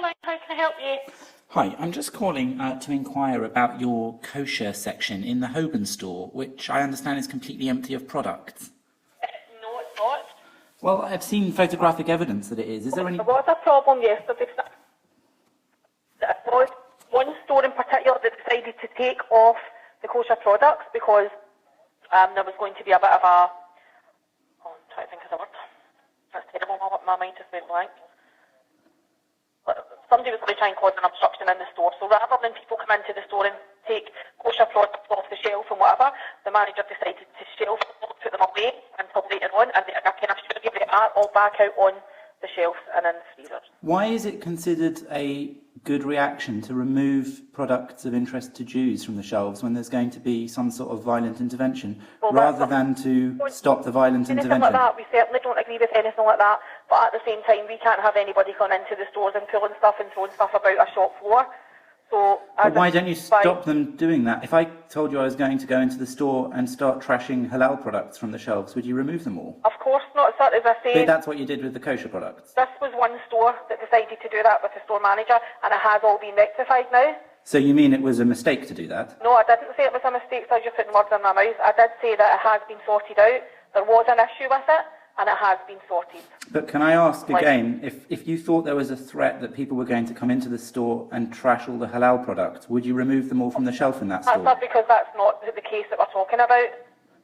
Careline, how can I help you? Hi, I'm just calling to inquire about your Kosher section in the Holborn store, which I understand is completely empty of products. No, it's not. Well, I've seen photographic evidence that it is. Is there any... There was a problem yesterday. There was one store in particular that decided to take off the kosher products because there was going to be a bit of a... Oh, I'm trying to think of the word. That's terrible, my mind just went blank. Somebody was going to try and cause an obstruction in the store. So rather than people come into the store and take kosher products off the shelf and whatever, the manager decided to shelf them, put them away until later on, and I can assure you they are all back out on the shelves and in the freezers. Why is it considered a good reaction to remove products of interest to Jews from the shelves when there's going to be some sort of violent intervention, rather than to stop the violent intervention? Anything like that, we certainly don't agree with anything like that, but at the same time, we can't have anybody coming into the stores and pulling stuff and throwing stuff about a shop floor. So, but why don't you stop them doing that? If I told you I was going to go into the store and start trashing halal products from the shelves, would you remove them all? Of course not, sir, as I say. But that's what you did with the kosher products. This was one store that decided to do that with the store manager, and it has all been rectified now. So you mean it was a mistake to do that? No, I didn't say it was a mistake, so you're putting words in my mouth. I did say that it has been sorted out. There was an issue with it, and it has been sorted. But can I ask again, if you thought there was a threat that people were going to come into the store and trash all the halal products, would you remove them all from the shelf in that store? That's not because that's not the case that we're talking about.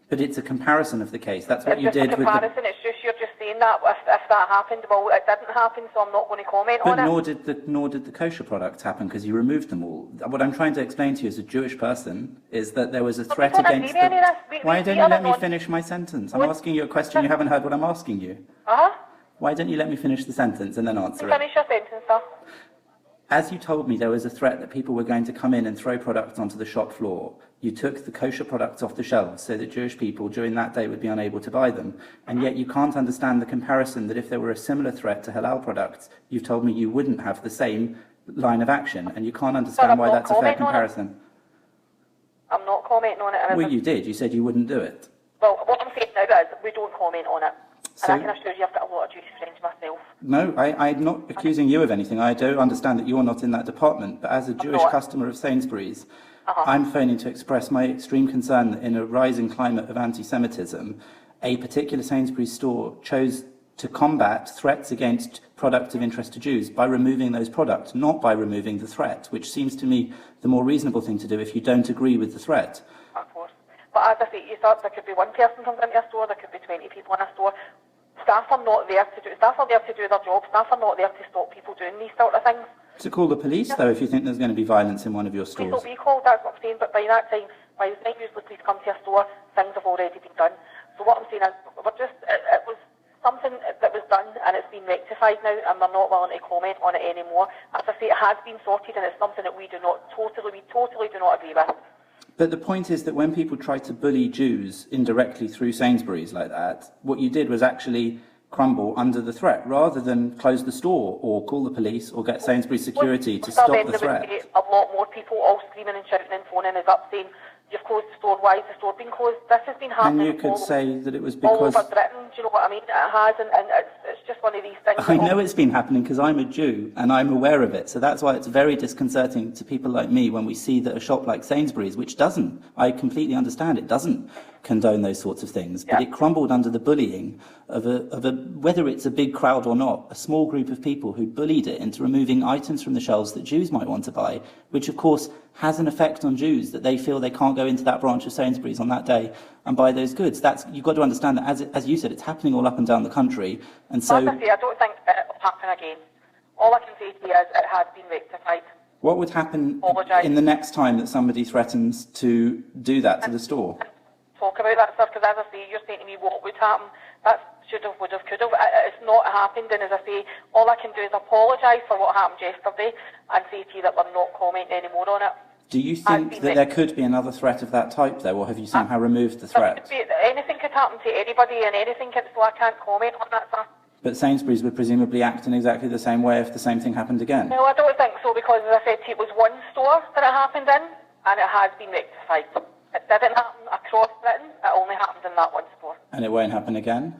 But it's a comparison of the case. That's what you did with the... It's just a comparison. It's just, you're just saying that if that happened. Well, it didn't happen, so I'm not going to comment on it. But nor did the kosher products happen, because you removed them all. What I'm trying to explain to you as a Jewish person is that there was a threat against... Why don't you let me finish my sentence? I'm asking you a question. You haven't heard what I'm asking you. Why don't you let me finish the sentence and then answer it? Finish your sentence, sir. As you told me there was a threat that people were going to come in and throw products onto the shop floor, you took the kosher products off the shelves so that Jewish people during that day would be unable to buy them. And yet you can't understand the comparison that if there were a similar threat to halal products, you've told me you wouldn't have the same line of action. And you can't understand why that's a fair comparison. I'm not commenting on it. Well, you did. You said you wouldn't do it. Well, what I'm saying now is we don't comment on it. So, and I can assure you I've got a lot of Jewish friends myself. No, I'm not accusing you of anything. I do understand that you're not in that department. But as a Jewish customer of Sainsbury's, I'm phoning to express my extreme concern that in a rising climate of anti-Semitism, a particular Sainsbury's store chose to combat threats against products of interest to Jews by removing those products, not by removing the threat, which seems to me the more reasonable thing to do if you don't agree with the threat. Of course. But as I say, you thought there could be one person comes into a store, there could be 20 people in a store. Staff are not there to do. Staff are there to do their job. Staff are not there to stop people doing these sort of things. To call the police, though, if you think there's going to be violence in one of your stores. Police will be called, that's what I'm saying, but by that time, by the time usually police come to a store, things have already been done. So what I'm saying is, it was something that was done and it's been rectified now, and we're not willing to comment on it anymore. As I say, it has been sorted and it's something that we totally do not agree with. But the point is that when people try to bully Jews indirectly through Sainsbury's like that, what you did was actually crumble under the threat, rather than close the store or call the police or get Sainsbury's security to stop the threat. There would be a lot more people all screaming and shouting and phoning us up saying, you've closed the store, why is the store being closed? This has been happening. And you could say that it was because... all over Britain, do you know what I mean? It has, and it's just one of these things. I know it's been happening because I'm a Jew and I'm aware of it. So that's why it's very disconcerting to people like me when we see that a shop like Sainsbury's, which doesn't, I completely understand, it doesn't condone those sorts of things, but it crumbled under the bullying of whether it's a big crowd or not, a small group of people who bullied it into removing items from the shelves that Jews might want to buy, which of course has an effect on Jews, that they feel they can't go into that branch of Sainsbury's on that day and buy those goods. You've got to understand that, as you said, it's happening all up and down the country. And so, as I say, I don't think it will happen again. All I can say to you is it has been rectified. What would happen in the next time that somebody threatens to do that to the store? Talk about that, sir, because as I say, you're saying to me what would happen. That should have, would have, could have. It's not happened, and as I say, all I can do is apologise for what happened yesterday and say to you that we're not commenting anymore on it. Do you think that there could be another threat of that type, though, or have you somehow removed the threat? Anything could happen to anybody, and anything could, so I can't comment on that, sir. But Sainsbury's would presumably act in exactly the same way if the same thing happened again? No, I don't think so, because as I said to you, it was one store that it happened in, and it has been rectified. It didn't happen across Britain, it only happened in that one store. And it won't happen again?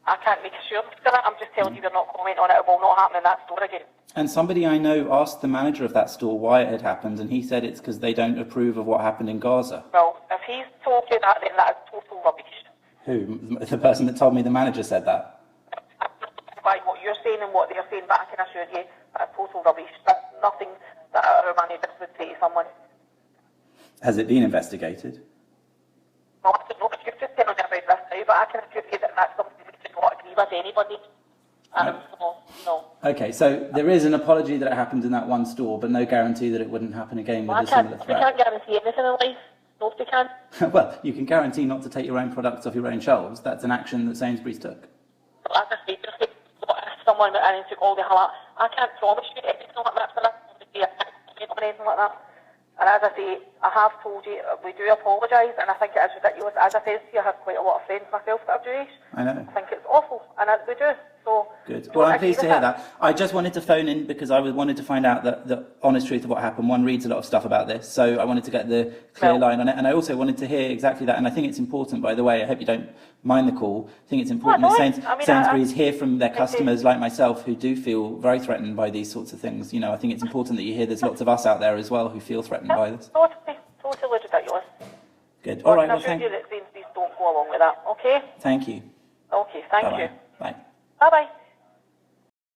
I can't make assurances to that. I'm just telling you we're not commenting on it. It will not happen in that store again. And somebody I know asked the manager of that store why it had happened, and he said it's because they don't approve of what happened in Gaza. Well, if he's told you that, then that is total rubbish. Who? The person that told me the manager said that? By what you're saying and what they're saying, but I can assure you that's total rubbish. That's nothing that our managers would say to someone. Has it been investigated? Well, I don't know, you're just telling me about this now, but I can assure you that that's something we do not agree with anybody. No. Okay, so there is an apology that it happened in that one store, but no guarantee that it wouldn't happen again with a similar threat. We can't guarantee anything in life. Nobody can. Well, you can guarantee not to take your own products off your own shelves. That's an action that Sainsbury's took. Well, as I say, just like what if someone went in and took all the halal, I can't promise you anything like that, but I can't comment on anything like that. And as I say, I have told you, we do apologise, and I think it is ridiculous. As I said to you, I have quite a lot of friends myself that are Jewish. I know. I think it's awful, and we do. So good. Well, I'm pleased to hear that. I just wanted to phone in because I wanted to find out the honest truth of what happened. One reads a lot of stuff about this, so I wanted to get the clear line on it, and I also wanted to hear exactly that. And I think it's important, by the way, I hope you don't mind the call. I think it's important that Sainsbury's hear from their customers like myself who do feel very threatened by these sorts of things. You know, I think it's important that you hear there's lots of us out there as well who feel threatened by this. Totally ridiculous. Good. All right. Well, thank you that Sainsbury's don't go along with that. Okay. Thank you. Okay. Thank you. Bye. Bye bye.